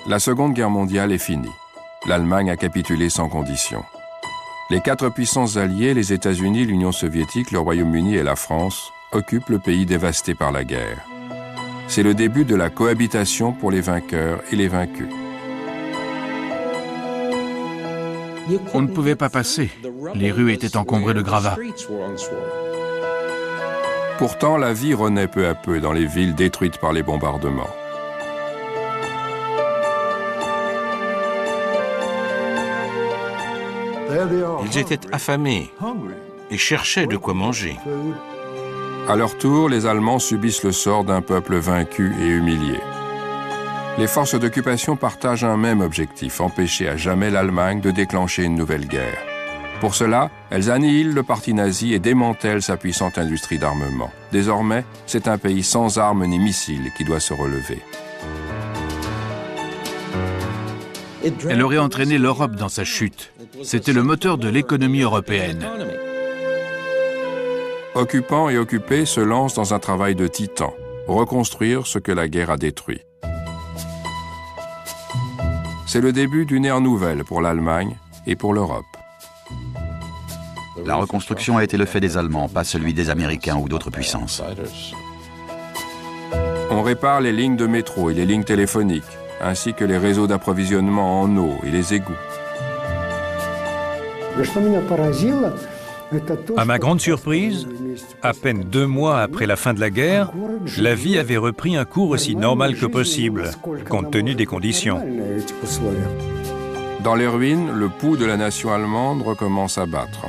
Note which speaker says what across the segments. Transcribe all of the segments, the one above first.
Speaker 1: La Seconde Guerre mondiale est finie. L'Allemagne a capitulé sans condition. Les 4 puissances alliées, les États-Unis, l'Union soviétique, le Royaume-Uni et la France, occupent le pays dévasté par la guerre. C'est le début de la cohabitation pour les vainqueurs et les vaincus.
Speaker 2: On ne pouvait pas passer. Les rues étaient encombrées de gravats.
Speaker 1: Pourtant, la vie renaît peu à peu dans les villes détruites par les bombardements.
Speaker 3: Ils étaient affamés et cherchaient de quoi manger.
Speaker 1: À leur tour, les Allemands subissent le sort d'un peuple vaincu et humilié. Les forces d'occupation partagent un même objectif, empêcher à jamais l'Allemagne de déclencher une nouvelle guerre. Pour cela, elles annihilent le parti nazi et démantèlent sa puissante industrie d'armement. Désormais, c'est un pays sans armes ni missiles qui doit se relever.
Speaker 2: Elle aurait entraîné l'Europe dans sa chute. C'était le moteur de l'économie européenne.
Speaker 1: Occupants et occupés se lancent dans un travail de titan, reconstruire ce que la guerre a détruit. C'est le début d'une ère nouvelle pour l'Allemagne et pour l'Europe.
Speaker 4: La reconstruction a été le fait des Allemands, pas celui des Américains ou d'autres puissances.
Speaker 1: On répare les lignes de métro et les lignes téléphoniques, ainsi que les réseaux d'approvisionnement en eau et les égouts.
Speaker 5: À ma grande surprise, à peine 2 mois après la fin de la guerre, la vie avait repris un cours aussi normal que possible, compte tenu des conditions.
Speaker 1: Dans les ruines, le pouls de la nation allemande recommence à battre.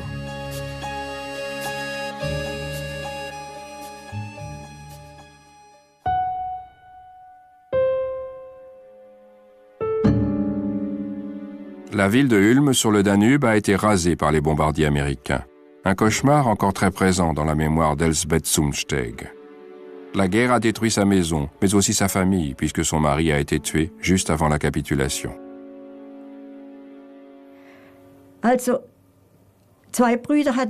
Speaker 1: La ville de Ulm sur le Danube a été rasée par les bombardiers américains. Un cauchemar encore très présent dans la mémoire d'Elsbeth Zumsteg. La guerre a détruit sa maison, mais aussi sa famille, puisque son mari a été tué juste avant la capitulation.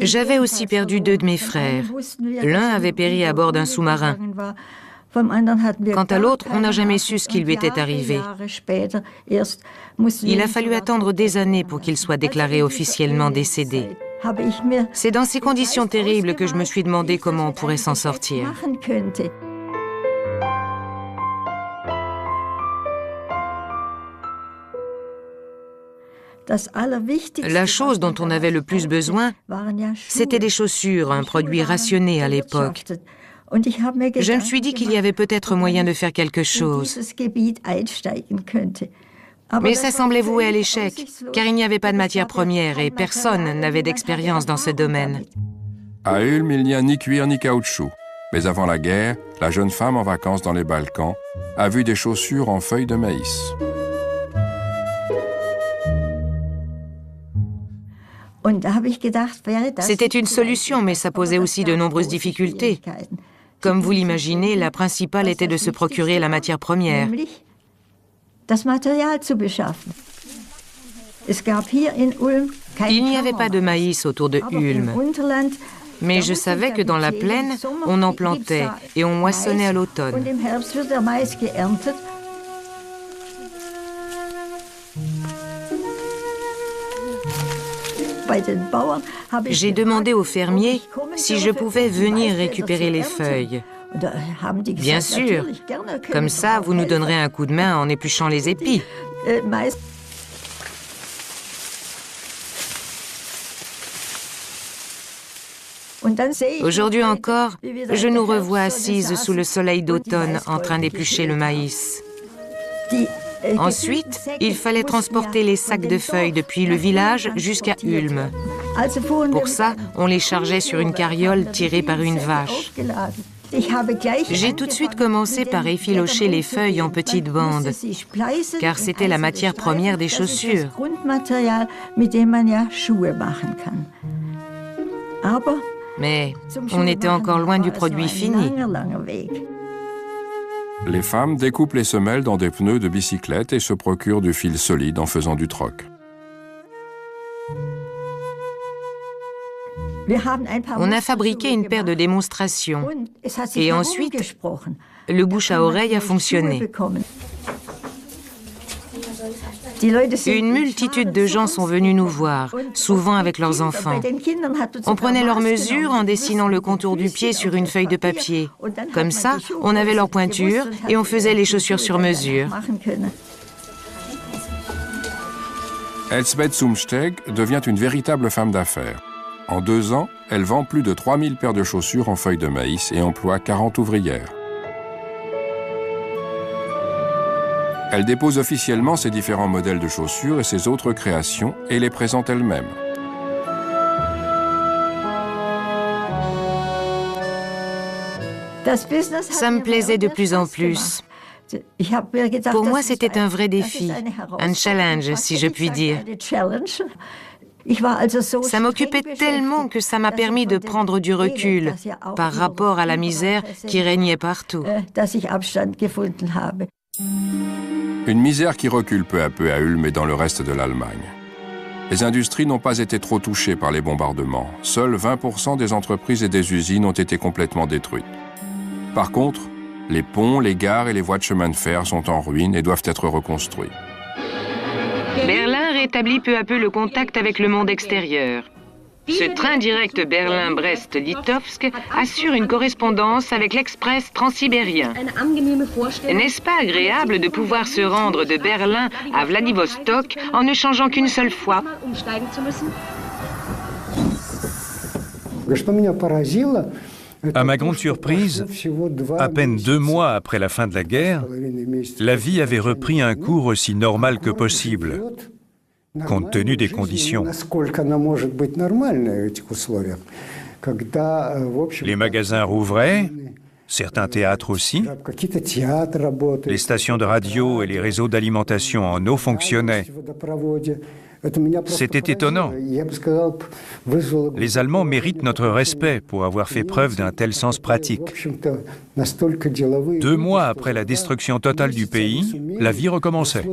Speaker 6: J'avais aussi perdu 2 de mes frères. L'un avait péri à bord d'un sous-marin. Quant à l'autre, on n'a jamais su ce qui lui était arrivé. Il a fallu attendre des années pour qu'il soit déclaré officiellement décédé. C'est dans ces conditions terribles que je me suis demandé comment on pourrait s'en sortir. La chose dont on avait le plus besoin, c'était des chaussures, un produit rationné à l'époque. Je me suis dit qu'il y avait peut-être moyen de faire quelque chose. Mais ça semblait voué à l'échec, car il n'y avait pas de matière première et personne n'avait d'expérience dans ce domaine.
Speaker 1: À Ulm, il n'y a ni cuir ni caoutchouc. Mais avant la guerre, la jeune femme en vacances dans les Balkans a vu des chaussures en feuilles de maïs.
Speaker 6: C'était une solution, mais ça posait aussi de nombreuses difficultés. Comme vous l'imaginez, la principale était de se procurer la matière première. Il n'y avait pas de maïs autour de Ulm, mais je savais que dans la plaine, on en plantait et on moissonnait à l'automne. J'ai demandé aux fermiers si je pouvais venir récupérer les feuilles. Bien sûr, comme ça, vous nous donnerez un coup de main en épluchant les épis. Aujourd'hui encore, je nous revois assises sous le soleil d'automne en train d'éplucher le maïs. Ensuite, il fallait transporter les sacs de feuilles depuis le village jusqu'à Ulm. Pour ça, on les chargeait sur une carriole tirée par une vache. J'ai tout de suite commencé par effilocher les feuilles en petites bandes, car c'était la matière première des chaussures. Mais on était encore loin du produit fini.
Speaker 1: Les femmes découpent les semelles dans des pneus de bicyclette et se procurent du fil solide en faisant du troc.
Speaker 6: On a fabriqué une paire de démonstrations et ensuite, le bouche à oreille a fonctionné. Une multitude de gens sont venus nous voir, souvent avec leurs enfants. On prenait leurs mesures en dessinant le contour du pied sur une feuille de papier. Comme ça, on avait leur pointure et on faisait les chaussures sur mesure.
Speaker 1: Elsbeth Zumsteg devient une véritable femme d'affaires. En 2 ans, elle vend plus de 3000 paires de chaussures en feuilles de maïs et emploie 40 ouvrières. Elle dépose officiellement ses différents modèles de chaussures et ses autres créations et les présente elle-même.
Speaker 6: Ça me plaisait de plus en plus. Pour moi, c'était un vrai défi, un challenge, si je puis dire. Ça m'occupait tellement que ça m'a permis de prendre du recul par rapport à la misère qui régnait partout.
Speaker 1: Une misère qui recule peu à peu à Ulm et dans le reste de l'Allemagne. Les industries n'ont pas été trop touchées par les bombardements. Seuls 20% des entreprises et des usines ont été complètement détruites. Par contre, les ponts, les gares et les voies de chemin de fer sont en ruine et doivent être reconstruits.
Speaker 6: Berlin rétablit peu à peu le contact avec le monde extérieur. Ce train direct Berlin-Brest-Litovsk assure une correspondance avec l'express transsibérien. N'est-ce pas agréable de pouvoir se rendre de Berlin à Vladivostok en ne changeant qu'une seule fois?
Speaker 5: À ma grande surprise, à peine 2 mois après la fin de la guerre, la vie avait repris un cours aussi normal que possible, compte tenu des conditions. Les magasins rouvraient, certains théâtres aussi, les stations de radio et les réseaux d'alimentation en eau fonctionnaient. C'était étonnant. Les Allemands méritent notre respect pour avoir fait preuve d'un tel sens pratique. 2 mois après la destruction totale du pays, la vie recommençait.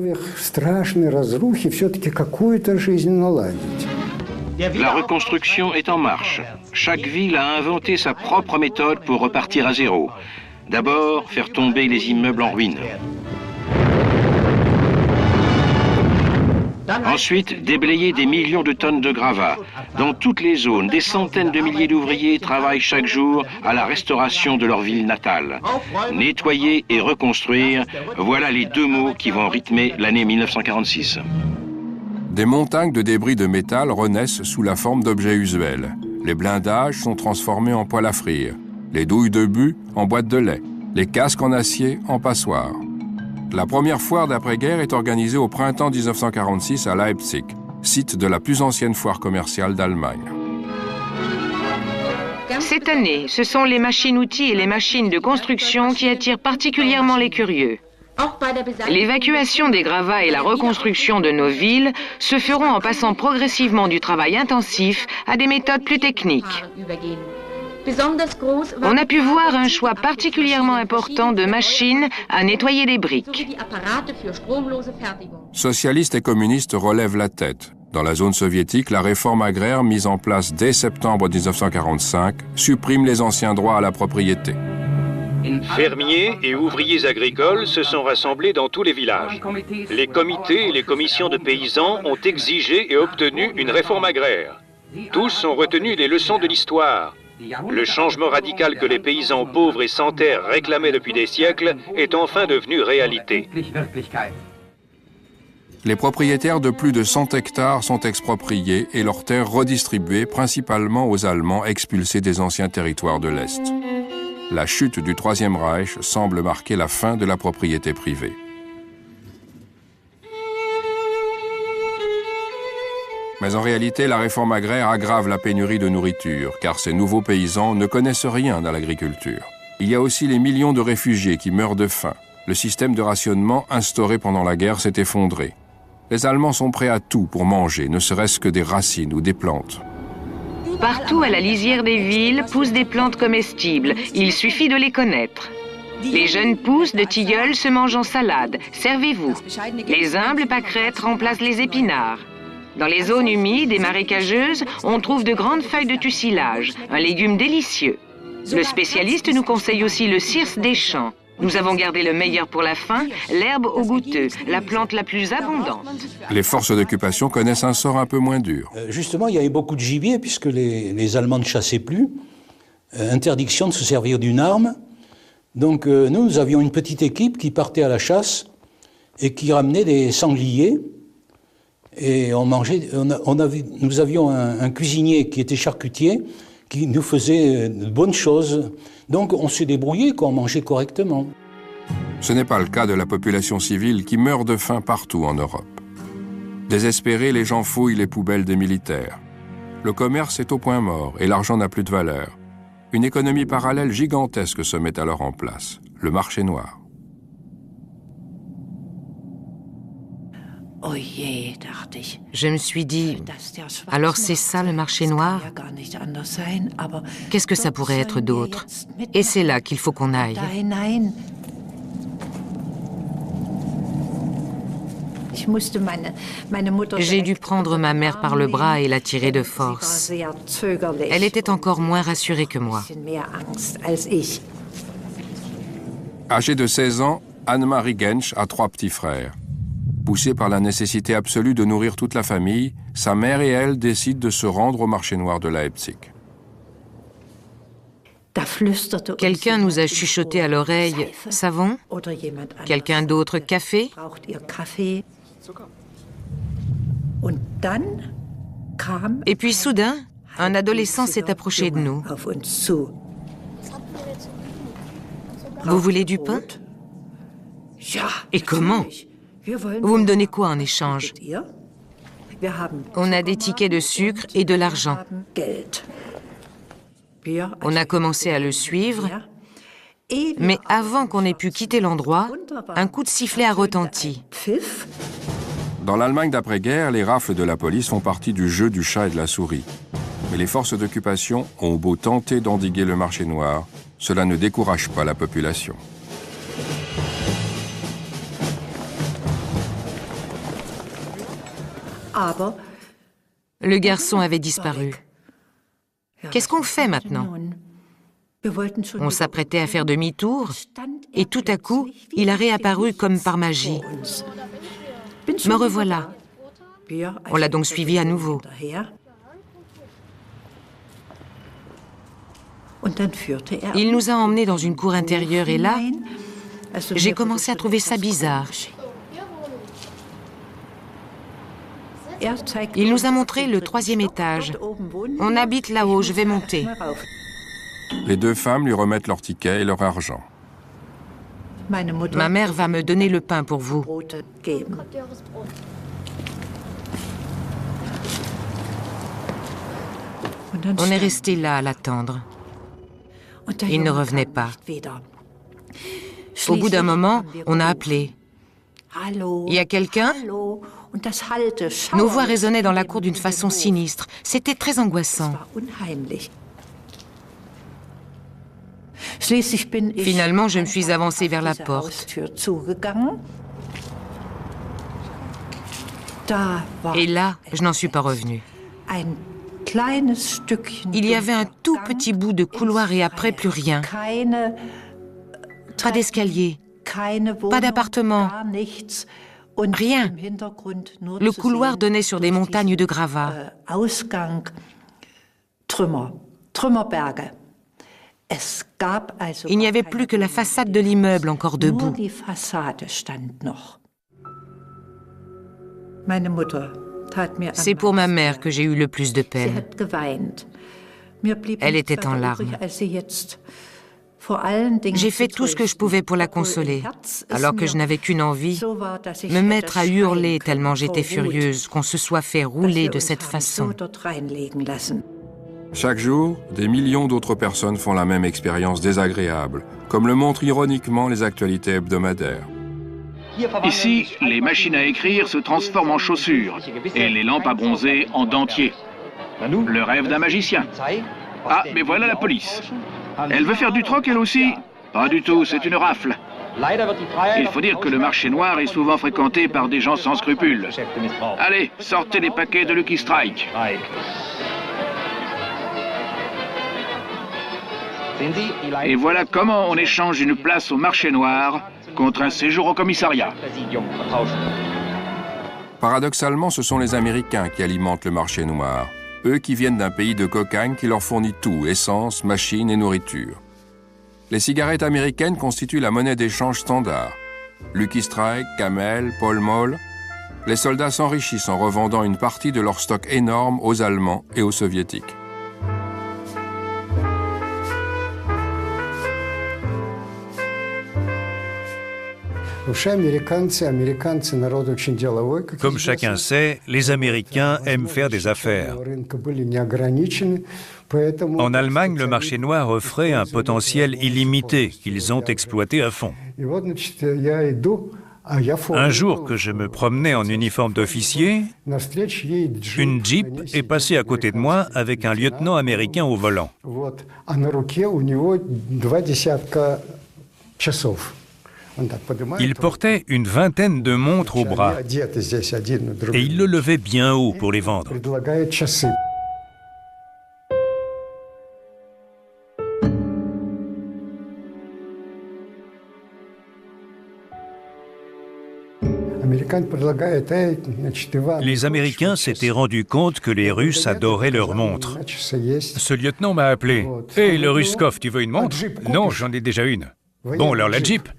Speaker 3: La reconstruction est en marche. Chaque ville a inventé sa propre méthode pour repartir à zéro. D'abord, faire tomber les immeubles en ruine. Ensuite, déblayer des millions de tonnes de gravats. Dans toutes les zones, des centaines de milliers d'ouvriers travaillent chaque jour à la restauration de leur ville natale. Nettoyer et reconstruire, voilà les 2 mots qui vont rythmer l'année 1946.
Speaker 1: Des montagnes de débris de métal renaissent sous la forme d'objets usuels. Les blindages sont transformés en poêle à frire, les douilles de but en boîtes de lait, les casques en acier en passoires. La première foire d'après-guerre est organisée au printemps 1946 à Leipzig, site de la plus ancienne foire commerciale d'Allemagne.
Speaker 6: Cette année, ce sont les machines-outils et les machines de construction qui attirent particulièrement les curieux. L'évacuation des gravats et la reconstruction de nos villes se feront en passant progressivement du travail intensif à des méthodes plus techniques. On a pu voir un choix particulièrement important de machines à nettoyer les briques.
Speaker 1: Socialistes et communistes relèvent la tête. Dans la zone soviétique, la réforme agraire mise en place dès septembre 1945 supprime les anciens droits à la propriété.
Speaker 7: Fermiers et ouvriers agricoles se sont rassemblés dans tous les villages. Les comités et les commissions de paysans ont exigé et obtenu une réforme agraire. Tous ont retenu les leçons de l'histoire. Le changement radical que les paysans pauvres et sans terre réclamaient depuis des siècles est enfin devenu réalité.
Speaker 1: Les propriétaires de plus de 100 hectares sont expropriés et leurs terres redistribuées principalement aux Allemands expulsés des anciens territoires de l'Est. La chute du Troisième Reich semble marquer la fin de la propriété privée. Mais en réalité, la réforme agraire aggrave la pénurie de nourriture, car ces nouveaux paysans ne connaissent rien dans l'agriculture. Il y a aussi les millions de réfugiés qui meurent de faim. Le système de rationnement instauré pendant la guerre s'est effondré. Les Allemands sont prêts à tout pour manger, ne serait-ce que des racines ou des plantes.
Speaker 6: Partout à la lisière des villes poussent des plantes comestibles. Il suffit de les connaître. Les jeunes pousses de tilleuls se mangent en salade. Servez-vous. Les humbles pâquerettes remplacent les épinards. Dans les zones humides et marécageuses, on trouve de grandes feuilles de tussilage, un légume délicieux. Le spécialiste nous conseille aussi le cirse des champs. Nous avons gardé le meilleur pour la fin, l'herbe au goûteux, la plante la plus abondante.
Speaker 1: Les forces d'occupation connaissent un sort un peu moins dur.
Speaker 8: Justement, il y avait beaucoup de gibier puisque les Allemands ne chassaient plus. Interdiction de se servir d'une arme. Donc nous avions une petite équipe qui partait à la chasse et qui ramenait des sangliers. Et on mangeait. Nous avions un cuisinier qui était charcutier, qui nous faisait de bonnes choses. Donc on s'est débrouillé, on mangeait correctement.
Speaker 1: Ce n'est pas le cas de la population civile qui meurt de faim partout en Europe. Désespérés, les gens fouillent les poubelles des militaires. Le commerce est au point mort et l'argent n'a plus de valeur. Une économie parallèle gigantesque se met alors en place, le marché noir.
Speaker 6: Je me suis dit, alors c'est ça le marché noir? Qu'est-ce que ça pourrait être d'autre? Et c'est là qu'il faut qu'on aille. J'ai dû prendre ma mère par le bras et la tirer de force. Elle était encore moins rassurée que moi.
Speaker 1: Âgée de 16 ans, Annemarie Gensch a 3 petits frères. Poussée par la nécessité absolue de nourrir toute la famille, sa mère et elle décident de se rendre au marché noir de Leipzig.
Speaker 6: Quelqu'un nous a chuchoté à l'oreille « savon ?» Quelqu'un d'autre « café ?» Et puis soudain, un adolescent s'est approché de nous. « Vous voulez du pain ?» Et comment ? Vous me donnez quoi en échange? On a des tickets de sucre et de l'argent. On a commencé à le suivre, mais avant qu'on ait pu quitter l'endroit, un coup de sifflet a retenti.
Speaker 1: Dans l'Allemagne d'après-guerre, les rafles de la police font partie du jeu du chat et de la souris. Mais les forces d'occupation ont beau tenter d'endiguer le marché noir, cela ne décourage pas la population.
Speaker 6: Le garçon avait disparu. Qu'est-ce qu'on fait maintenant? On s'apprêtait à faire demi-tour et tout à coup, il a réapparu comme par magie. Me revoilà. On l'a donc suivi à nouveau. Il nous a emmenés dans une cour intérieure et là, j'ai commencé à trouver ça bizarre. Il nous a montré le 3e étage. On habite là-haut, je vais monter.
Speaker 1: Les 2 femmes lui remettent leur ticket et leur argent.
Speaker 6: Ma mère va me donner le pain pour vous. On est resté là à l'attendre. Il ne revenait pas. Au bout d'un moment, on a appelé. Il y a quelqu'un? Nos voix résonnaient dans la cour d'une façon sinistre. C'était très angoissant. Finalement, je me suis avancée vers la porte. Et là, je n'en suis pas revenue. Il y avait un tout petit bout de couloir et après plus rien. Pas d'escalier, pas d'appartement, rien. Le couloir donnait sur des montagnes de gravats. Il n'y avait plus que la façade de l'immeuble encore debout. C'est pour ma mère que j'ai eu le plus de peine. Elle était en larmes. J'ai fait tout ce que je pouvais pour la consoler, alors que je n'avais qu'une envie, me mettre à hurler tellement j'étais furieuse qu'on se soit fait rouler de cette façon.
Speaker 1: Chaque jour, des millions d'autres personnes font la même expérience désagréable, comme le montrent ironiquement les actualités hebdomadaires.
Speaker 3: Ici, les machines à écrire se transforment en chaussures et les lampes à bronzer en dentiers. Le rêve d'un magicien. Ah, mais voilà la police. Elle veut faire du troc, elle aussi? Pas du tout, c'est une rafle. Il faut dire que le marché noir est souvent fréquenté par des gens sans scrupules. Allez, sortez les paquets de Lucky Strike.
Speaker 2: Et voilà comment on échange une place au marché noir contre un séjour au commissariat.
Speaker 1: Paradoxalement, ce sont les Américains qui alimentent le marché noir. Eux qui viennent d'un pays de cocagne qui leur fournit tout, essence, machines et nourriture. Les cigarettes américaines constituent la monnaie d'échange standard. Lucky Strike, Camel, Pall Mall. Les soldats s'enrichissent en revendant une partie de leur stock énorme aux Allemands et aux Soviétiques.
Speaker 5: Comme chacun sait, les Américains aiment faire des affaires. En Allemagne, le marché noir offrait un potentiel illimité qu'ils ont exploité à fond. Un jour que je me promenais en uniforme d'officier, une Jeep est passée à côté de moi avec un lieutenant américain au volant. Il portait une vingtaine de montres au bras et il le levait bien haut pour les vendre. Les Américains s'étaient rendus compte que les Russes adoraient leurs montres. Ce lieutenant m'a appelé. « Hé, le Ruskov, tu veux une montre ?»« Non, j'en ai déjà une. »« Bon, alors la Jeep ?»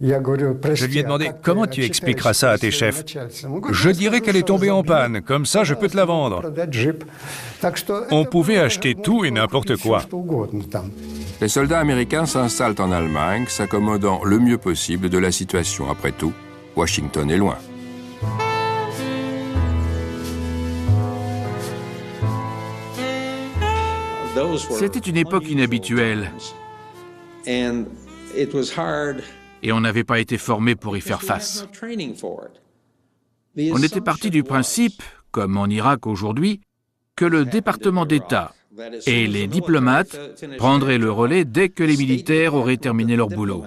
Speaker 5: Je lui ai demandé « Comment tu expliqueras ça à tes chefs ?»« Je dirais qu'elle est tombée en panne, comme ça je peux te la vendre. » On pouvait acheter tout et n'importe quoi.
Speaker 1: Les soldats américains s'installent en Allemagne, s'accommodant le mieux possible de la situation. Après tout, Washington est loin.
Speaker 2: C'était une époque inhabituelle. Et on n'avait pas été formé pour y faire face. On était parti du principe, comme en Irak aujourd'hui, que le département d'État et les diplomates prendraient le relais dès que les militaires auraient terminé leur boulot.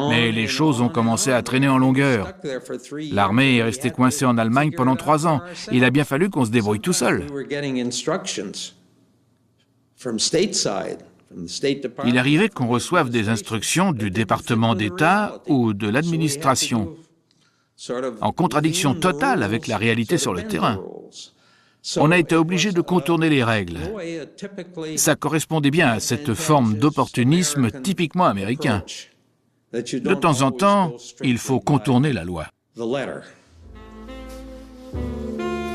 Speaker 2: Mais les choses ont commencé à traîner en longueur. L'armée est restée coincée en Allemagne pendant 3 ans. Il a bien fallu qu'on se débrouille tout seul. Il arrivait qu'on reçoive des instructions du département d'État ou de l'administration, en contradiction totale avec la réalité sur le terrain. On a été obligé de contourner les règles. Ça correspondait bien à cette forme d'opportunisme typiquement américain. De temps en temps, il faut contourner la loi.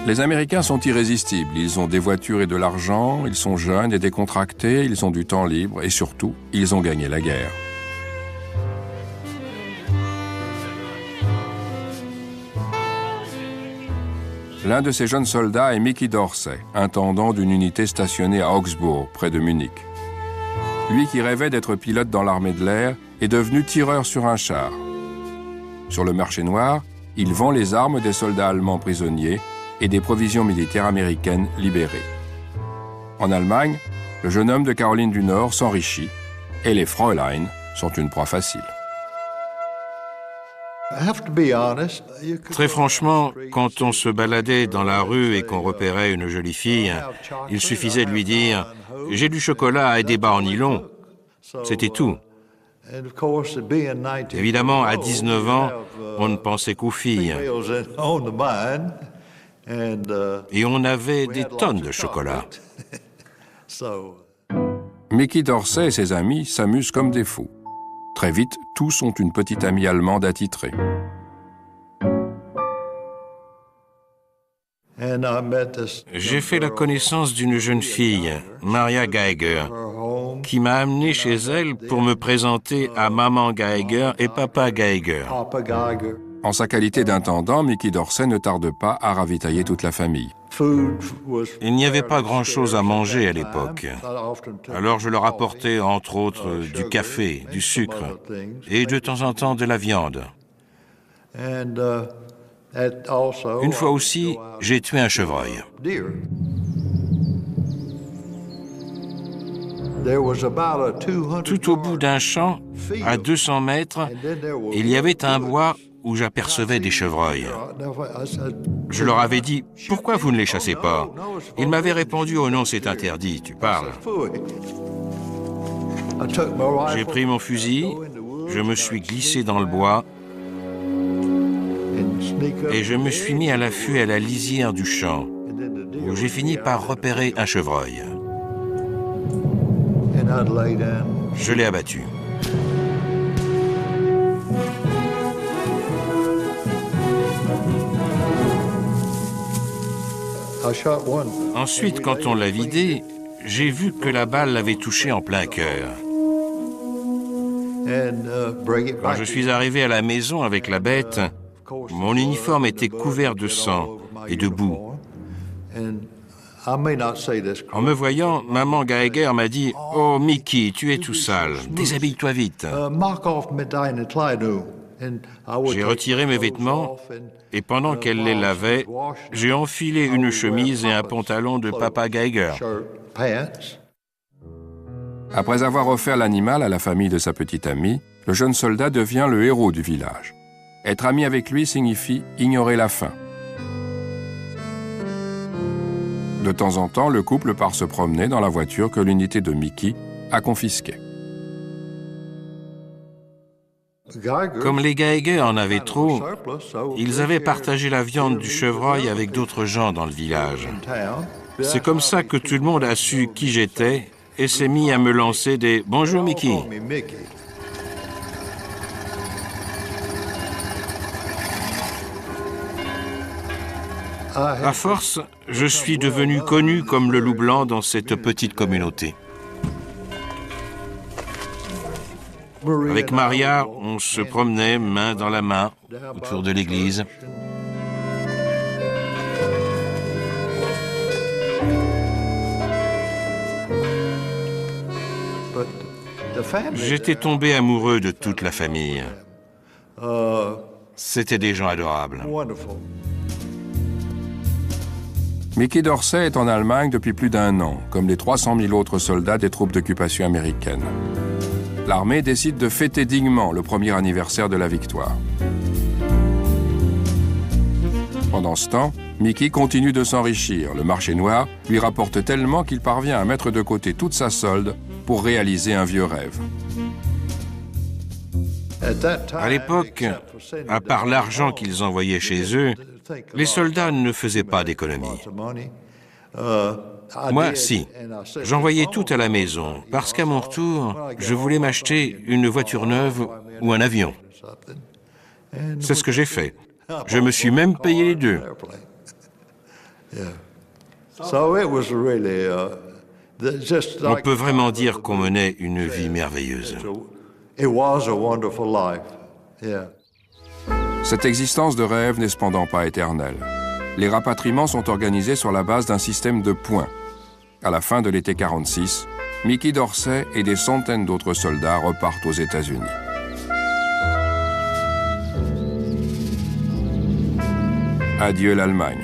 Speaker 1: Les Américains sont irrésistibles. Ils ont des voitures et de l'argent, ils sont jeunes et décontractés, ils ont du temps libre et surtout, ils ont gagné la guerre. L'un de ces jeunes soldats est Mickey Dorsey, intendant d'une unité stationnée à Augsbourg, près de Munich. Lui qui rêvait d'être pilote dans l'armée de l'air est devenu tireur sur un char. Sur le marché noir, il vend les armes des soldats allemands prisonniers et des provisions militaires américaines libérées. En Allemagne, le jeune homme de Caroline du Nord s'enrichit et les Fräulein sont une proie facile.
Speaker 3: Très franchement, quand on se baladait dans la rue et qu'on repérait une jolie fille, il suffisait de lui dire « J'ai du chocolat et des bas en nylon ». C'était tout. Évidemment, à 19 ans, on ne pensait qu'aux filles. Et on avait des tonnes de chocolat.
Speaker 1: Mickey Dorsey et ses amis s'amusent comme des fous. Très vite, tous ont une petite amie allemande attitrée.
Speaker 3: J'ai fait la connaissance d'une jeune fille, Maria Geiger, qui m'a amené chez elle pour me présenter à Maman Geiger et Papa Geiger.
Speaker 1: En sa qualité d'intendant, Mickey Dorsey ne tarde pas à ravitailler toute la famille.
Speaker 3: Il n'y avait pas grand-chose à manger à l'époque. Alors je leur apportais, entre autres, du café, du sucre et de temps en temps de la viande. Une fois aussi, j'ai tué un chevreuil. Tout au bout d'un champ, à 200 mètres, il y avait un bois où j'apercevais des chevreuils. Je leur avais dit « Pourquoi vous ne les chassez pas ?» Ils m'avaient répondu « Oh non, c'est interdit, tu parles. » J'ai pris mon fusil, je me suis glissé dans le bois et je me suis mis à l'affût à la lisière du champ, où j'ai fini par repérer un chevreuil. Je l'ai abattu. Ensuite, quand on l'a vidé, j'ai vu que la balle l'avait touché en plein cœur. Quand je suis arrivé à la maison avec la bête, mon uniforme était couvert de sang et de boue. En me voyant, maman Geiger m'a dit « Oh, Mickey, tu es tout sale, déshabille-toi vite. » J'ai retiré mes vêtements et pendant qu'elle les lavait, j'ai enfilé une chemise et un pantalon de Papa Geiger.
Speaker 1: Après avoir offert l'animal à la famille de sa petite amie, le jeune soldat devient le héros du village. Être ami avec lui signifie ignorer la faim. De temps en temps, le couple part se promener dans la voiture que l'unité de Mickey a confisquée.
Speaker 3: Comme les Geiger en avaient trop, ils avaient partagé la viande du chevreuil avec d'autres gens dans le village. C'est comme ça que tout le monde a su qui j'étais et s'est mis à me lancer des « Bonjour Mickey ». À force, je suis devenu connu comme le loup blanc dans cette petite communauté. Avec Maria, on se promenait main dans la main autour de l'église. J'étais tombé amoureux de toute la famille. C'étaient des gens adorables.
Speaker 1: Mickey Dorsey est en Allemagne depuis plus d'1 an, comme les 300 000 autres soldats des troupes d'occupation américaines. L'armée décide de fêter dignement le premier anniversaire de la victoire. Pendant ce temps, Mickey continue de s'enrichir. Le marché noir lui rapporte tellement qu'il parvient à mettre de côté toute sa solde pour réaliser un vieux rêve.
Speaker 3: À l'époque, à part l'argent qu'ils envoyaient chez eux, les soldats ne faisaient pas d'économie. Moi, si. J'envoyais tout à la maison, parce qu'à mon retour, je voulais m'acheter une voiture neuve ou un avion. C'est ce que j'ai fait. Je me suis même payé les deux. On peut vraiment dire qu'on menait une vie merveilleuse.
Speaker 1: Cette existence de rêve n'est cependant pas éternelle. Les rapatriements sont organisés sur la base d'un système de points. À la fin de l'été 1946, Mickey Dorsey et des centaines d'autres soldats repartent aux États-Unis. Adieu l'Allemagne.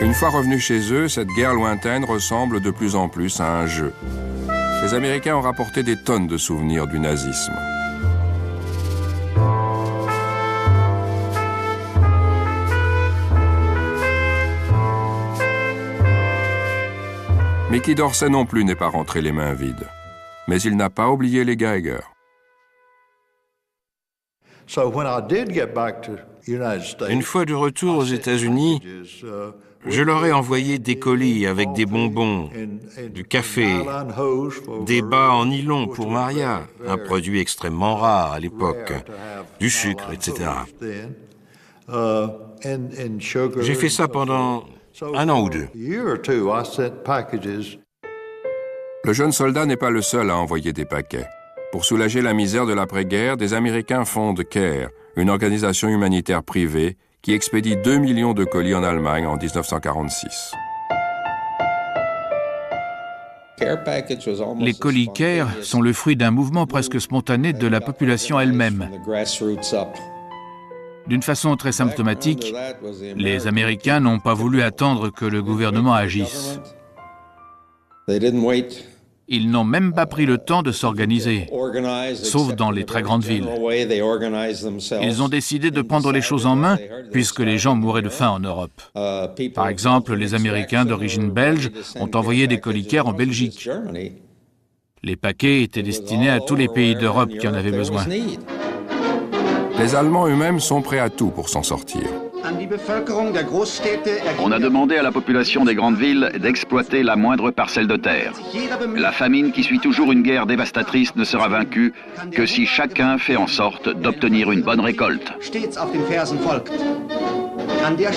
Speaker 1: Une fois revenus chez eux, cette guerre lointaine ressemble de plus en plus à un jeu. Les Américains ont rapporté des tonnes de souvenirs du nazisme. Mickey Dorsey non plus n'est pas rentré les mains vides. Mais il n'a pas oublié les Geiger.
Speaker 3: Une fois de retour aux États-Unis, je leur ai envoyé des colis avec des bonbons, du café, des bas en nylon pour Maria, un produit extrêmement rare à l'époque, du sucre, etc. J'ai fait ça pendant 1 an ou 2.
Speaker 1: Le jeune soldat n'est pas le seul à envoyer des paquets. Pour soulager la misère de l'après-guerre, des Américains fondent CARE, une organisation humanitaire privée qui expédie 2 millions de colis en Allemagne en 1946.
Speaker 2: Les colis CARE sont le fruit d'un mouvement presque spontané de la population elle-même. D'une façon très symptomatique, les Américains n'ont pas voulu attendre que le gouvernement agisse. Ils n'ont même pas pris le temps de s'organiser, sauf dans les très grandes villes. Ils ont décidé de prendre les choses en main, puisque les gens mouraient de faim en Europe. Par exemple, les Américains d'origine belge ont envoyé des coliquaires en Belgique. Les paquets étaient destinés à tous les pays d'Europe qui en avaient besoin.
Speaker 1: Les Allemands eux-mêmes sont prêts à tout pour s'en sortir.
Speaker 4: On a demandé à la population des grandes villes d'exploiter la moindre parcelle de terre. La famine qui suit toujours une guerre dévastatrice ne sera vaincue que si chacun fait en sorte d'obtenir une bonne récolte.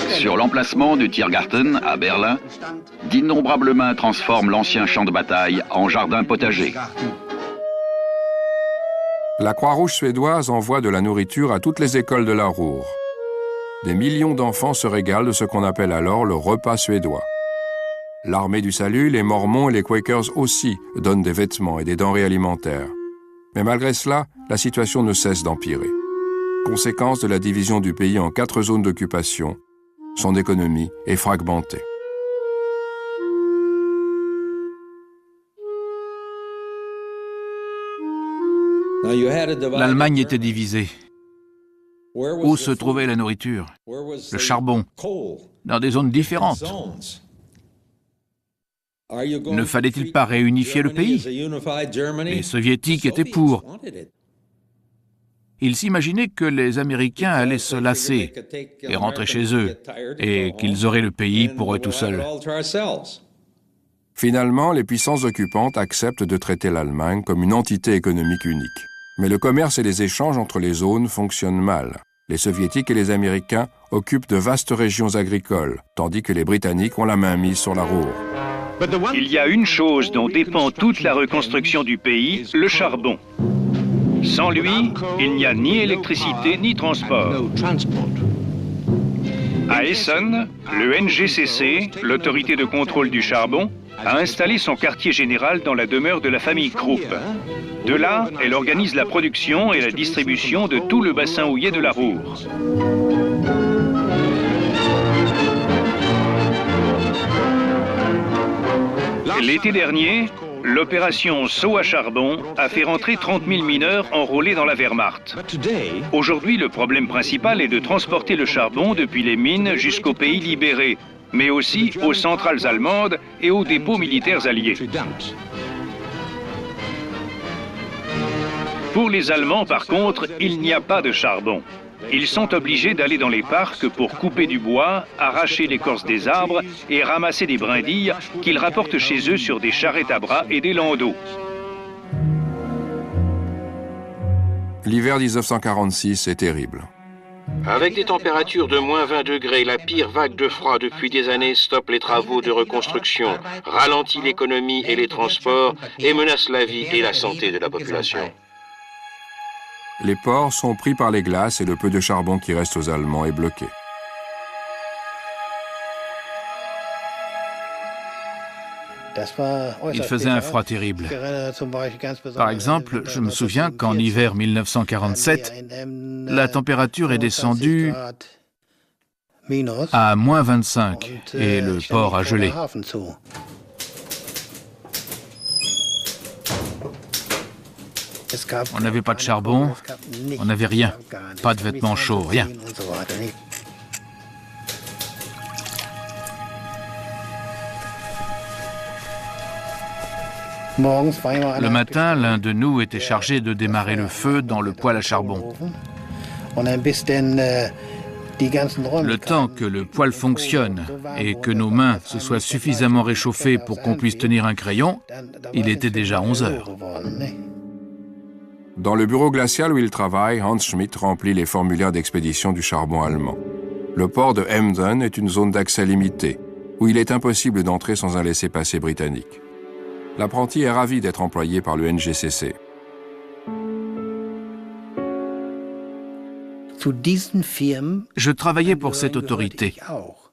Speaker 4: Sur l'emplacement du Tiergarten, à Berlin, d'innombrables mains transforment l'ancien champ de bataille en jardin potager.
Speaker 1: La Croix-Rouge suédoise envoie de la nourriture à toutes les écoles de la Ruhr. Des millions d'enfants se régalent de ce qu'on appelle alors le repas suédois. L'armée du salut, les Mormons et les Quakers aussi donnent des vêtements et des denrées alimentaires. Mais malgré cela, la situation ne cesse d'empirer. Conséquence de la division du pays en 4 zones d'occupation, son économie est fragmentée.
Speaker 2: L'Allemagne était divisée. Où se trouvait la nourriture? Le charbon, dans des zones différentes. Ne fallait-il pas réunifier le pays? Les Soviétiques étaient pour. Ils s'imaginaient que les Américains allaient se lasser et rentrer chez eux, et qu'ils auraient le pays pour eux tout seuls.
Speaker 1: Finalement, les puissances occupantes acceptent de traiter l'Allemagne comme une entité économique unique. Mais le commerce et les échanges entre les zones fonctionnent mal. Les Soviétiques et les Américains occupent de vastes régions agricoles, tandis que les Britanniques ont la main mise sur la Ruhr.
Speaker 7: Il y a une chose dont dépend toute la reconstruction du pays, le charbon. Sans lui, il n'y a ni électricité ni transport. À Essen, le NGCC, l'autorité de contrôle du charbon, a installé son quartier général dans la demeure de la famille Krupp. De là, elle organise la production et la distribution de tout le bassin houiller de la Ruhr. L'été dernier, l'opération Saut à charbon a fait rentrer 30 000 mineurs enrôlés dans la Wehrmacht. Aujourd'hui, le problème principal est de transporter le charbon depuis les mines jusqu'aux pays libérés, mais aussi aux centrales allemandes et aux dépôts militaires alliés. Pour les Allemands, par contre, il n'y a pas de charbon. Ils sont obligés d'aller dans les parcs pour couper du bois, arracher l'écorce des arbres et ramasser des brindilles qu'ils rapportent chez eux sur des charrettes à bras et des landaux.
Speaker 1: L'hiver 1946 est terrible.
Speaker 3: Avec des températures de moins 20 degrés, la pire vague de froid depuis des années stoppe les travaux de reconstruction, ralentit l'économie et les transports et menace la vie et la santé de la population.
Speaker 1: Les ports sont pris par les glaces et le peu de charbon qui reste aux Allemands est bloqué.
Speaker 2: Il faisait un froid terrible. Par exemple, je me souviens qu'en hiver 1947, la température est descendue à moins 25 et le port a gelé. On n'avait pas de charbon, on n'avait rien, pas de vêtements chauds, rien. Le matin, l'un de nous était chargé de démarrer le feu dans le poêle à charbon. Le temps que le poêle fonctionne et que nos mains se soient suffisamment réchauffées pour qu'on puisse tenir un crayon, il était déjà 11 heures.
Speaker 1: Dans le bureau glacial où il travaille, Hans Schmidt remplit les formulaires d'expédition du charbon allemand. Le port de Emden est une zone d'accès limitée, où il est impossible d'entrer sans un laissez-passer britannique. L'apprenti est ravi d'être employé par le NGCC.
Speaker 2: Je travaillais pour cette autorité.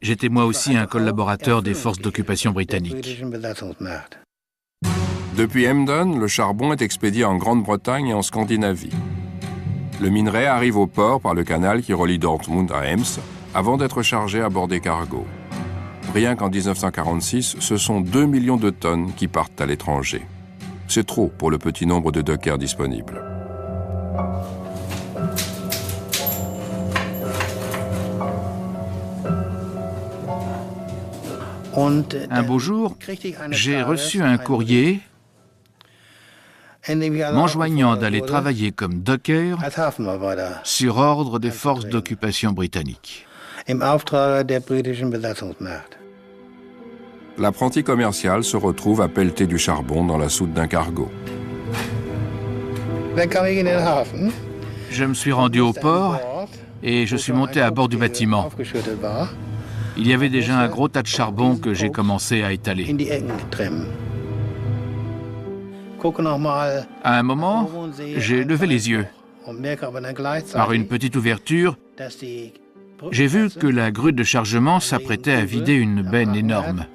Speaker 2: J'étais moi aussi un collaborateur des forces d'occupation britanniques.
Speaker 1: Depuis Emden, le charbon est expédié en Grande-Bretagne et en Scandinavie. Le minerai arrive au port par le canal qui relie Dortmund à Ems, avant d'être chargé à bord des cargos. Rien qu'en 1946, ce sont 2 millions de tonnes qui partent à l'étranger. C'est trop pour le petit nombre de dockers disponibles.
Speaker 2: Un beau jour, j'ai reçu un courrier m'enjoignant d'aller travailler comme docker sur ordre des forces d'occupation britanniques.
Speaker 1: L'apprenti commercial se retrouve à pelleter du charbon dans la soute d'un cargo.
Speaker 2: Je me suis rendu au port et je suis monté à bord du bâtiment. Il y avait déjà un gros tas de charbon que j'ai commencé à étaler. À un moment, j'ai levé les yeux. Par une petite ouverture, j'ai vu que la grue de chargement s'apprêtait à vider une benne énorme.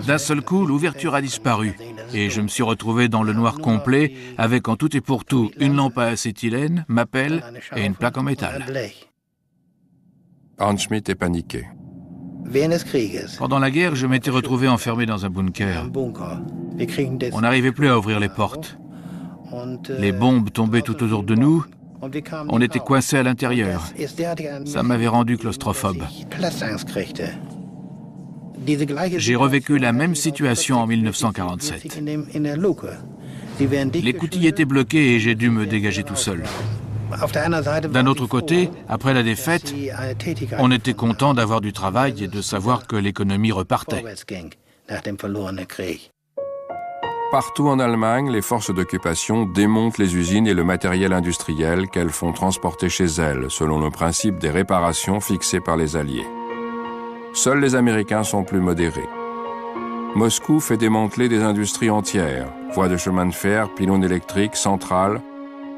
Speaker 2: D'un seul coup, l'ouverture a disparu et je me suis retrouvé dans le noir complet avec en tout et pour tout une lampe à acétylène, ma pelle et une plaque en métal.
Speaker 1: Arne Schmidt est paniqué.
Speaker 2: Pendant la guerre, je m'étais retrouvé enfermé dans un bunker. On n'arrivait plus à ouvrir les portes. Les bombes tombaient tout autour de nous. On était coincés à l'intérieur. Ça m'avait rendu claustrophobe. J'ai revécu la même situation en 1947. Les coutilles étaient bloquées et j'ai dû me dégager tout seul. D'un autre côté, après la défaite, on était content d'avoir du travail et de savoir que l'économie repartait.
Speaker 1: Partout en Allemagne, les forces d'occupation démontent les usines et le matériel industriel qu'elles font transporter chez elles, selon le principe des réparations fixées par les Alliés. Seuls les Américains sont plus modérés. Moscou fait démanteler des industries entières, voies de chemin de fer, pylônes électriques, centrales.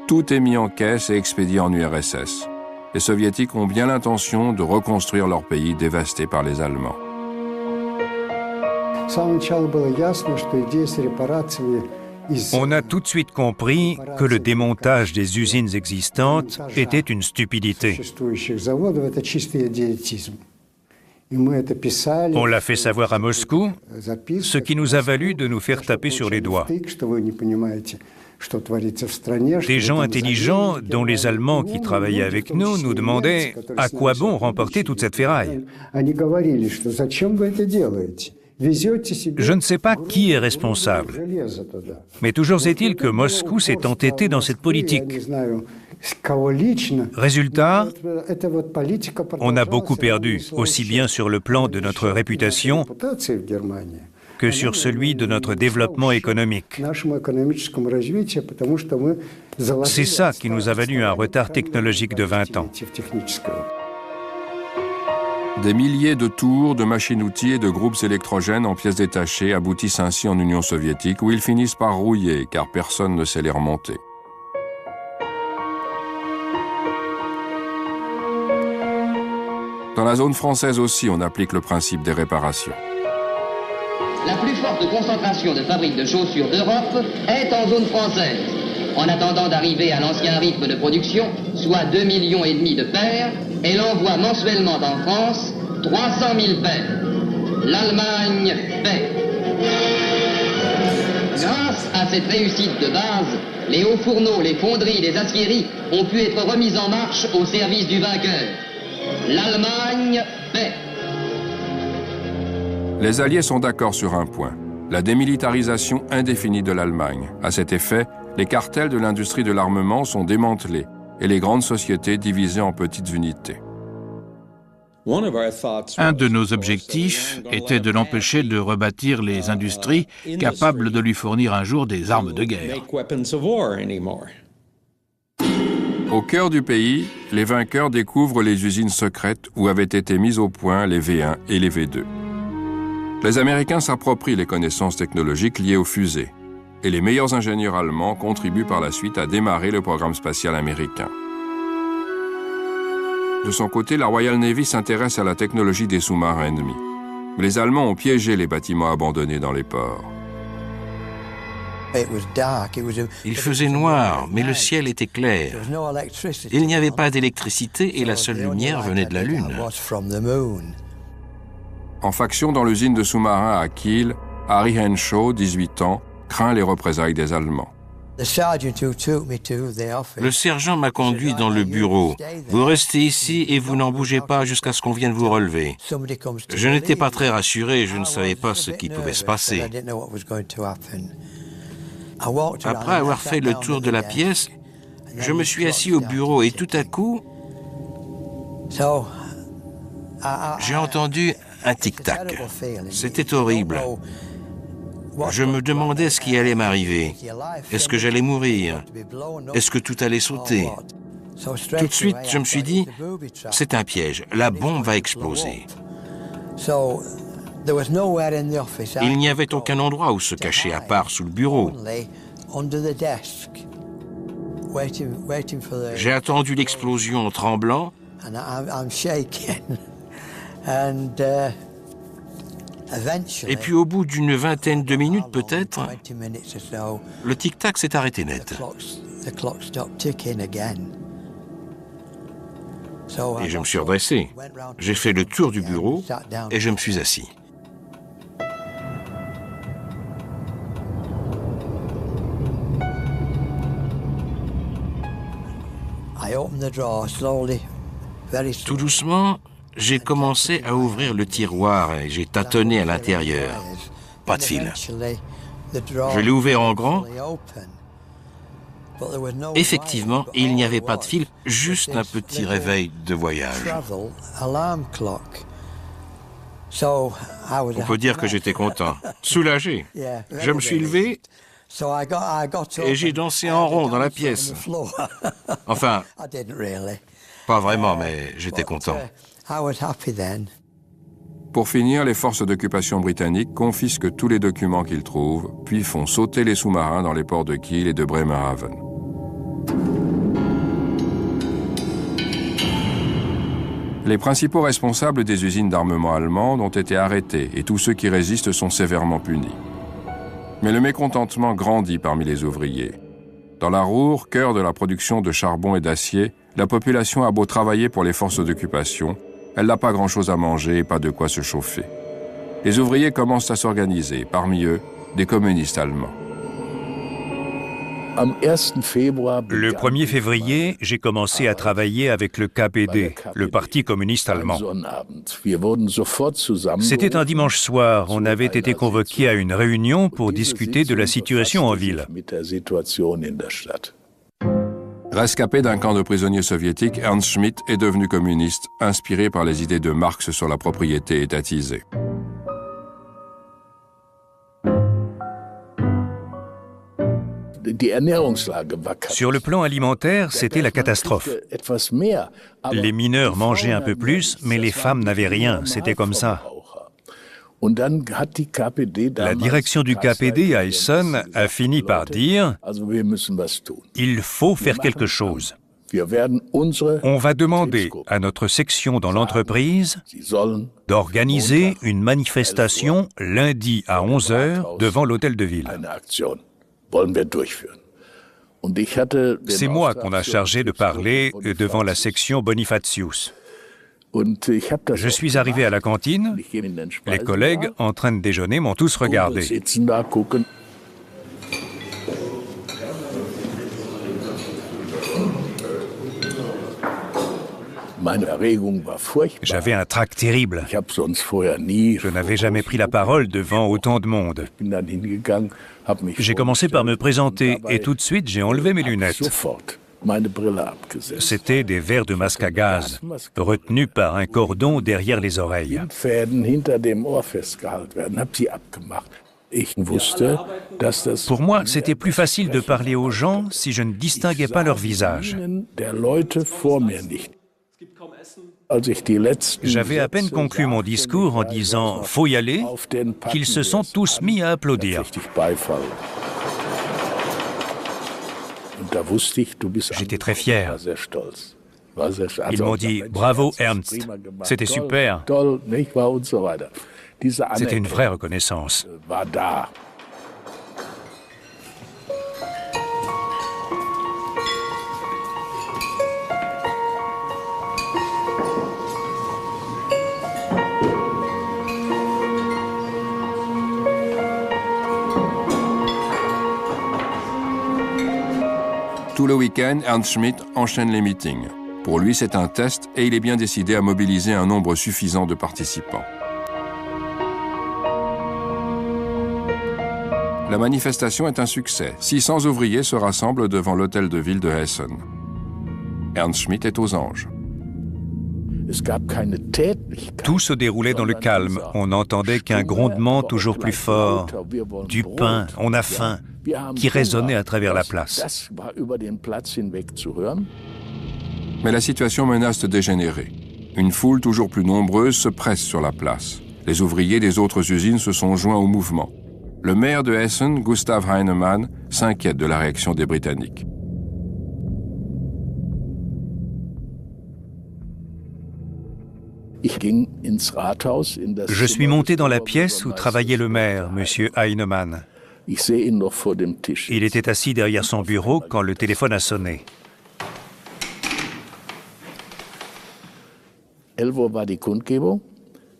Speaker 1: Tout est mis en caisse et expédié en URSS. Les Soviétiques ont bien l'intention de reconstruire leur pays dévasté par les Allemands.
Speaker 5: On a tout de suite compris que le démontage des usines existantes était une stupidité. On l'a fait savoir à Moscou, ce qui nous a valu de nous faire taper sur les doigts. Des gens intelligents, dont les Allemands qui travaillaient avec nous, nous demandaient à quoi bon remporter toute cette ferraille. Je ne sais pas qui est responsable, mais toujours est-il que Moscou s'est entêté dans cette politique. Résultat, on a beaucoup perdu, aussi bien sur le plan de notre réputation que sur celui de notre développement économique. C'est ça qui nous a valu un retard technologique de 20 ans.
Speaker 1: Des milliers de tours, de machines-outils et de groupes électrogènes en pièces détachées aboutissent ainsi en Union soviétique, où ils finissent par rouiller, car personne ne sait les remonter. Dans la zone française aussi, on applique le principe des réparations.
Speaker 9: La plus forte concentration de fabriques de chaussures d'Europe est en zone française. En attendant d'arriver à l'ancien rythme de production, soit 2,5 millions de paires, elle envoie mensuellement en France 300 000 paires. L'Allemagne paie. Grâce à cette réussite de base, les hauts fourneaux, les fonderies, les aciéries ont pu être remis en marche au service du vainqueur. L'Allemagne paie.
Speaker 1: Les Alliés sont d'accord sur un point, la démilitarisation indéfinie de l'Allemagne. À cet effet, les cartels de l'industrie de l'armement sont démantelés et les grandes sociétés divisées en petites unités.
Speaker 2: Un de nos objectifs était de l'empêcher de rebâtir les industries capables de lui fournir un jour des armes de guerre.
Speaker 1: Au cœur du pays, les vainqueurs découvrent les usines secrètes où avaient été mises au point les V1 et les V2. Les Américains s'approprient les connaissances technologiques liées aux fusées, et les meilleurs ingénieurs allemands contribuent par la suite à démarrer le programme spatial américain. De son côté, la Royal Navy s'intéresse à la technologie des sous-marins ennemis. Mais les Allemands ont piégé les bâtiments abandonnés dans les ports.
Speaker 3: Il faisait noir, mais le ciel était clair. Il n'y avait pas d'électricité et la seule lumière venait de la Lune.
Speaker 1: En faction dans l'usine de sous-marins à Kiel, Harry Henshaw, 18 ans, craint les représailles des Allemands.
Speaker 3: Le sergent m'a conduit dans le bureau. Vous restez ici et vous n'en bougez pas jusqu'à ce qu'on vienne vous relever. Je n'étais pas très rassuré, je ne savais pas ce qui pouvait se passer. Après avoir fait le tour de la pièce, je me suis assis au bureau et tout à coup, j'ai entendu un tic-tac. C'était horrible. Je me demandais ce qui allait m'arriver. Est-ce que j'allais mourir? Est-ce que tout allait sauter? Tout de suite, je me suis dit, c'est un piège, la bombe va exploser. Il n'y avait aucun endroit où se cacher à part sous le bureau. J'ai attendu l'explosion en tremblant. Et puis au bout d'une vingtaine de minutes peut-être, le tic-tac s'est arrêté net. Et je me suis redressé. J'ai fait le tour du bureau et je me suis assis. Tout doucement, j'ai commencé à ouvrir le tiroir et j'ai tâtonné à l'intérieur. Pas de fil. Je l'ai ouvert en grand. Effectivement, il n'y avait pas de fil, juste un petit réveil de voyage. On peut dire que j'étais content, soulagé. Je me suis levé et j'ai dansé en rond dans la pièce. Enfin, pas vraiment, mais j'étais content.
Speaker 1: Pour finir, les forces d'occupation britanniques confisquent tous les documents qu'ils trouvent, puis font sauter les sous-marins dans les ports de Kiel et de Bremerhaven. Les principaux responsables des usines d'armement allemandes ont été arrêtés et tous ceux qui résistent sont sévèrement punis. Mais le mécontentement grandit parmi les ouvriers. Dans la Ruhr, cœur de la production de charbon et d'acier, la population a beau travailler pour les forces d'occupation, elle n'a pas grand-chose à manger et pas de quoi se chauffer. Les ouvriers commencent à s'organiser, parmi eux, des communistes allemands.
Speaker 5: Le 1er février, j'ai commencé à travailler avec le KPD, le Parti communiste allemand. C'était un dimanche soir, on avait été convoqués à une réunion pour discuter de la situation en ville.
Speaker 1: Rescapé d'un camp de prisonniers soviétiques, Ernst Schmidt est devenu communiste, inspiré par les idées de Marx sur la propriété étatisée.
Speaker 5: Sur le plan alimentaire, c'était la catastrophe. Les mineurs mangeaient un peu plus, mais les femmes n'avaient rien, c'était comme ça. La direction du KPD à Essen a fini par dire « Il faut faire quelque chose. On va demander à notre section dans l'entreprise d'organiser une manifestation lundi à 11h devant l'hôtel de ville. » C'est moi qu'on a chargé de parler devant la section Bonifatius. Je suis arrivé à la cantine, les collègues en train de déjeuner m'ont tous regardé. J'avais un trac terrible. Je n'avais jamais pris la parole devant autant de monde. J'ai commencé par me présenter et tout de suite j'ai enlevé mes lunettes. C'était des verres de masque à gaz, retenus par un cordon derrière les oreilles. Pour moi, c'était plus facile de parler aux gens si je ne distinguais pas leur visage. J'avais à peine conclu mon discours en disant « faut y aller » qu'ils se sont tous mis à applaudir. J'étais très fier. Ils m'ont dit « bravo Ernst, c'était super ». C'était une vraie reconnaissance.
Speaker 1: le week-end, Ernst Schmidt enchaîne les meetings. Pour lui, c'est un test et il est bien décidé à mobiliser un nombre suffisant de participants. La manifestation est un succès. 600 ouvriers se rassemblent devant l'hôtel de ville de Hessen. Ernst Schmidt est aux anges.
Speaker 5: Tout se déroulait dans le calme. On n'entendait qu'un grondement toujours plus fort. Du pain, on a faim, qui résonnait à travers la place.
Speaker 1: Mais la situation menace de dégénérer. Une foule toujours plus nombreuse se presse sur la place. Les ouvriers des autres usines se sont joints au mouvement. Le maire de Hessen, Gustav Heinemann, s'inquiète de la réaction des Britanniques.
Speaker 5: Je suis monté dans la pièce où travaillait le maire, M. Heinemann. Il était assis derrière son bureau quand le téléphone a sonné.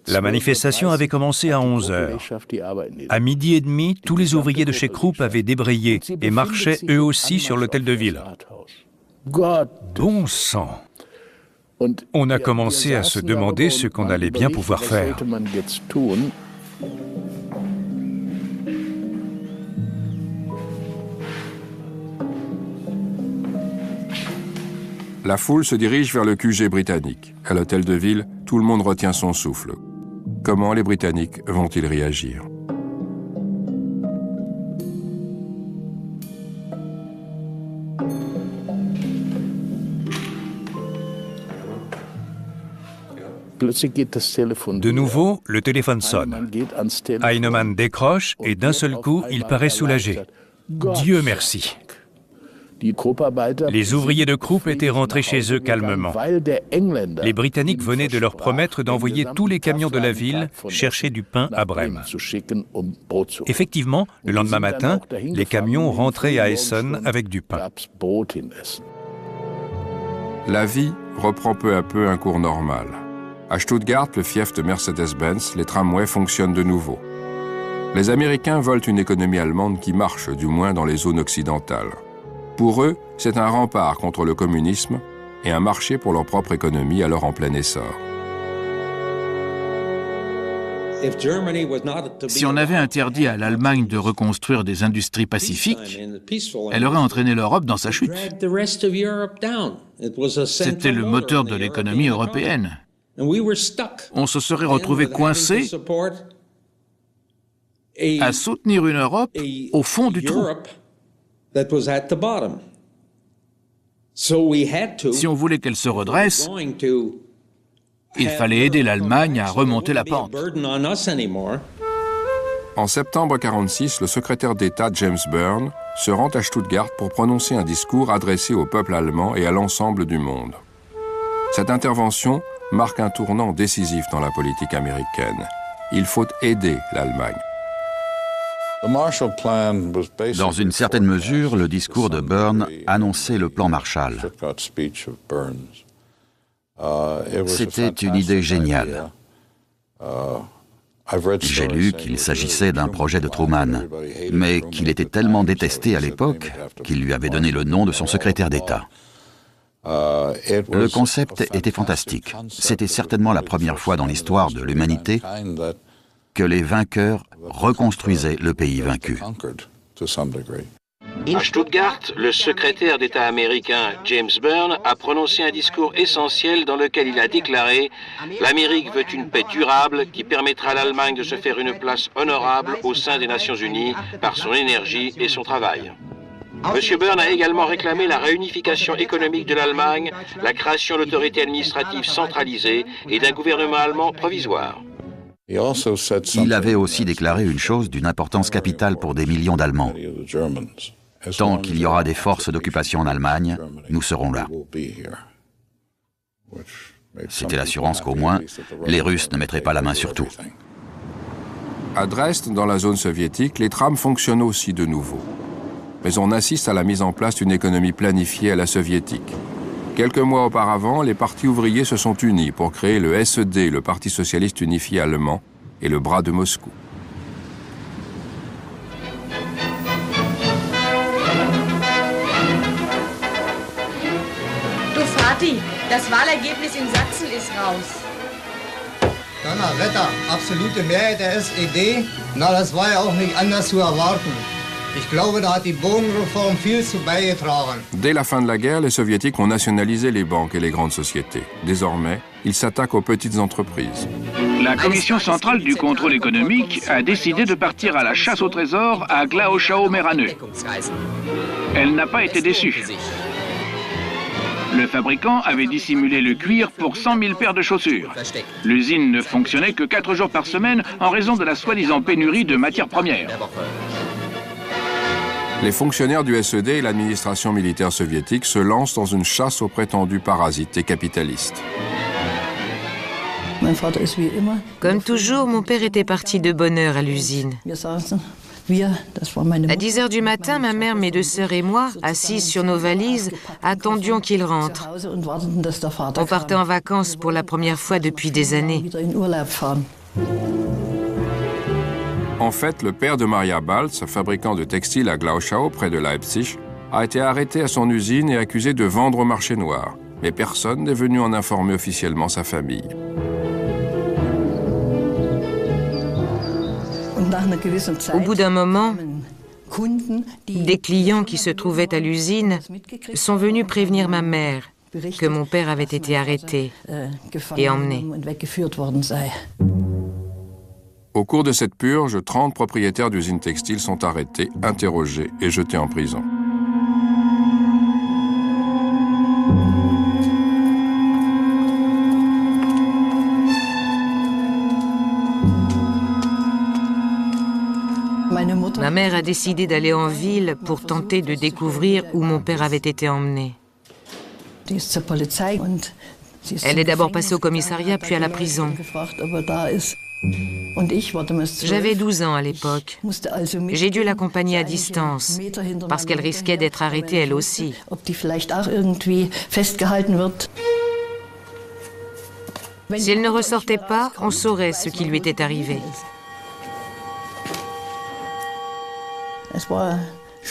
Speaker 5: La manifestation avait commencé à 11 heures. À 12h30, tous les ouvriers de chez Krupp avaient débrayé et marchaient eux aussi sur l'hôtel de ville. Bon sang! On a commencé à se demander ce qu'on allait bien pouvoir faire.
Speaker 1: La foule se dirige vers le QG britannique. À l'hôtel de ville, tout le monde retient son souffle. Comment les Britanniques vont-ils réagir ?
Speaker 5: De nouveau, le téléphone sonne. Heinemann décroche et d'un seul coup, il paraît soulagé. Dieu merci. Les ouvriers de Krupp étaient rentrés chez eux calmement. Les Britanniques venaient de leur promettre d'envoyer tous les camions de la ville chercher du pain à Brême. Effectivement, le lendemain matin, les camions rentraient à Essen avec du pain.
Speaker 1: La vie reprend peu à peu un cours normal. À Stuttgart, le fief de Mercedes-Benz, les tramways fonctionnent de nouveau. Les Américains veulent une économie allemande qui marche, du moins dans les zones occidentales. Pour eux, c'est un rempart contre le communisme et un marché pour leur propre économie alors en plein essor.
Speaker 2: Si on avait interdit à l'Allemagne de reconstruire des industries pacifiques, elle aurait entraîné l'Europe dans sa chute. C'était le moteur de l'économie européenne. On se serait retrouvé coincé à soutenir une Europe au fond du trou. Si on voulait qu'elle se redresse, il fallait aider l'Allemagne à remonter la pente.
Speaker 1: En septembre 1946, le secrétaire d'État James Byrne se rend à Stuttgart pour prononcer un discours adressé au peuple allemand et à l'ensemble du monde. Cette intervention marque un tournant décisif dans la politique américaine. Il faut aider l'Allemagne.
Speaker 4: Dans une certaine mesure, le discours de Byrne annonçait le plan Marshall. C'était une idée géniale. J'ai lu qu'il s'agissait d'un projet de Truman, mais qu'il était tellement détesté à l'époque qu'il lui avait donné le nom de son secrétaire d'État. Le concept était fantastique. C'était certainement la première fois dans l'histoire de l'humanité que les vainqueurs reconstruisaient le pays vaincu.
Speaker 3: À Stuttgart, le secrétaire d'État américain James Byrne a prononcé un discours essentiel dans lequel il a déclaré « L'Amérique veut une paix durable qui permettra à l'Allemagne de se faire une place honorable au sein des Nations Unies par son énergie et son travail ». M. Byrne a également réclamé la réunification économique de l'Allemagne, la création d'autorités administratives centralisées et d'un gouvernement allemand provisoire.
Speaker 4: Il avait aussi déclaré une chose d'une importance capitale pour des millions d'Allemands. Tant qu'il y aura des forces d'occupation en Allemagne, nous serons là. C'était l'assurance qu'au moins, les Russes ne mettraient pas la main sur tout.
Speaker 1: À Dresde, dans la zone soviétique, les trams fonctionnent aussi de nouveau. Mais on assiste à la mise en place d'une économie planifiée à la soviétique. Quelques mois auparavant, les partis ouvriers se sont unis pour créer le SED, le Parti socialiste unifié allemand, et le bras de Moscou.
Speaker 10: Das Wahlergebnis in Sachsen ist raus.
Speaker 11: Donnerwetter, absolute Mehrheit der SED. Na, das war ja auch nicht anders zu erwarten. Ich glaube, da hat die Bodenreform viel zu beigetragen.
Speaker 1: Dès la fin de la guerre, les soviétiques ont nationalisé les banques et les grandes sociétés. Désormais, ils s'attaquent aux petites entreprises.
Speaker 2: La Commission centrale du contrôle économique a décidé de partir à la chasse au trésor à Glauchau-Meraneux. Elle n'a pas été déçue. Le fabricant avait dissimulé le cuir pour 100 000 paires de chaussures. L'usine ne fonctionnait que 4 jours par semaine en raison de la soi-disant pénurie de matières premières.
Speaker 1: Les fonctionnaires du SED et l'administration militaire soviétique se lancent dans une chasse aux prétendus parasites et capitalistes.
Speaker 6: Comme toujours, mon père était parti de bonne heure à l'usine. À 10 heures du matin, ma mère, mes 2 sœurs et moi, assises sur nos valises, attendions qu'il rentre. On partait en vacances pour la première fois depuis des années.
Speaker 1: En fait, le père de Maria Balz, fabricant de textiles à Glauchau, près de Leipzig, a été arrêté à son usine et accusé de vendre au marché noir. Mais personne n'est venu en informer officiellement sa famille.
Speaker 6: Au bout d'un moment, des clients qui se trouvaient à l'usine sont venus prévenir ma mère que mon père avait été arrêté et emmené.
Speaker 1: Au cours de cette purge, 30 propriétaires d'usines textiles sont arrêtés, interrogés et jetés en prison.
Speaker 6: Ma mère a décidé d'aller en ville pour tenter de découvrir où mon père avait été emmené. Elle est d'abord passée au commissariat, puis à la prison. J'avais 12 ans à l'époque. J'ai dû l'accompagner à distance, parce qu'elle risquait d'être arrêtée elle aussi. Si elle ne ressortait pas, on saurait ce qui lui était arrivé.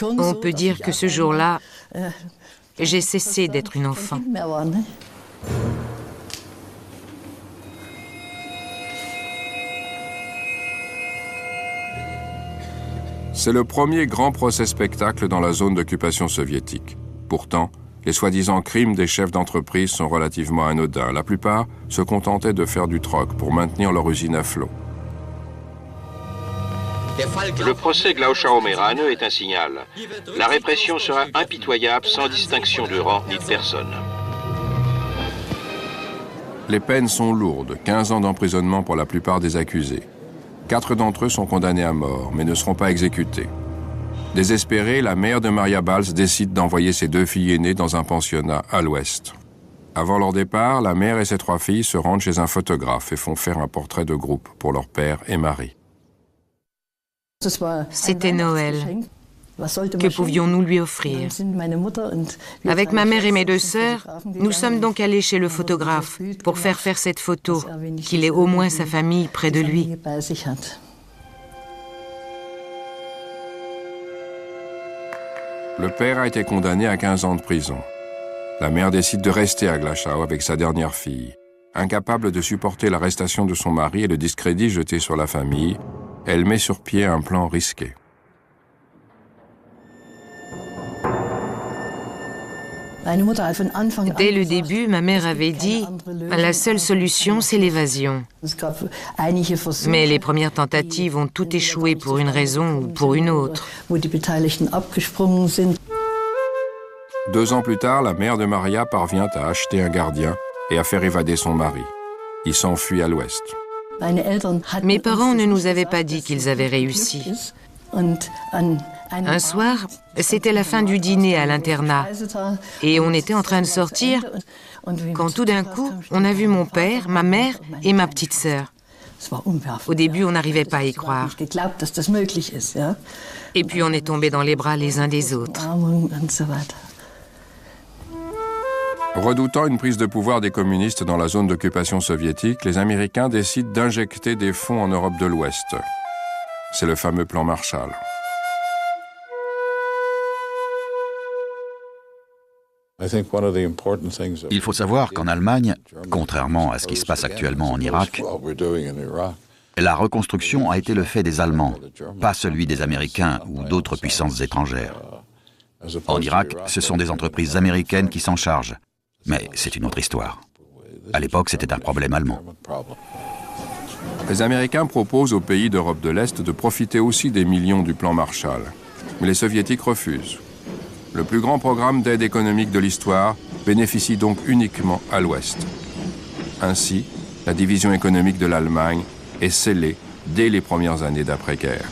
Speaker 6: On peut dire que ce jour-là, j'ai cessé d'être une enfant.
Speaker 1: C'est le premier grand procès-spectacle dans la zone d'occupation soviétique. Pourtant, les soi-disant crimes des chefs d'entreprise sont relativement anodins. La plupart se contentaient de faire du troc pour maintenir leur usine à flot.
Speaker 3: Le procès Glauchau-Meraneux est un signal. La répression sera impitoyable sans distinction de rang ni de personne.
Speaker 1: Les peines sont lourdes, 15 ans d'emprisonnement pour la plupart des accusés. 4 d'entre eux sont condamnés à mort, mais ne seront pas exécutés. Désespérée, la mère de Maria Balz décide d'envoyer ses 2 filles aînées dans un pensionnat à l'ouest. Avant leur départ, la mère et ses 3 filles se rendent chez un photographe et font faire un portrait de groupe pour leur père et mari.
Speaker 6: C'était Noël. Que pouvions-nous lui offrir? Avec ma mère et mes 2 sœurs, nous sommes donc allés chez le photographe pour faire cette photo, qu'il ait au moins sa famille près de lui.
Speaker 1: Le père a été condamné à 15 ans de prison. La mère décide de rester à Glauchau avec sa dernière fille. Incapable de supporter l'arrestation de son mari et le discrédit jeté sur la famille, elle met sur pied un plan risqué.
Speaker 6: Dès le début, ma mère avait dit « La seule solution, c'est l'évasion ». Mais les premières tentatives ont toutes échoué pour une raison ou pour une autre.
Speaker 1: 2 ans plus tard, la mère de Maria parvient à acheter un gardien et à faire évader son mari. Il s'enfuit à l'ouest.
Speaker 6: Mes parents ne nous avaient pas dit qu'ils avaient réussi. Un soir, c'était la fin du dîner à l'internat et on était en train de sortir quand tout d'un coup, on a vu mon père, ma mère et ma petite sœur. Au début, on n'arrivait pas à y croire. Et puis on est tombés dans les bras les uns des autres.
Speaker 1: Redoutant une prise de pouvoir des communistes dans la zone d'occupation soviétique, les Américains décident d'injecter des fonds en Europe de l'Ouest. C'est le fameux plan Marshall.
Speaker 4: Il faut savoir qu'en Allemagne, contrairement à ce qui se passe actuellement en Irak, la reconstruction a été le fait des Allemands, pas celui des Américains ou d'autres puissances étrangères. En Irak, ce sont des entreprises américaines qui s'en chargent. Mais c'est une autre histoire. À l'époque, c'était un problème allemand.
Speaker 1: Les Américains proposent aux pays d'Europe de l'Est de profiter aussi des millions du plan Marshall. Mais les Soviétiques refusent. Le plus grand programme d'aide économique de l'histoire bénéficie donc uniquement à l'Ouest. Ainsi, la division économique de l'Allemagne est scellée dès les premières années d'après-guerre.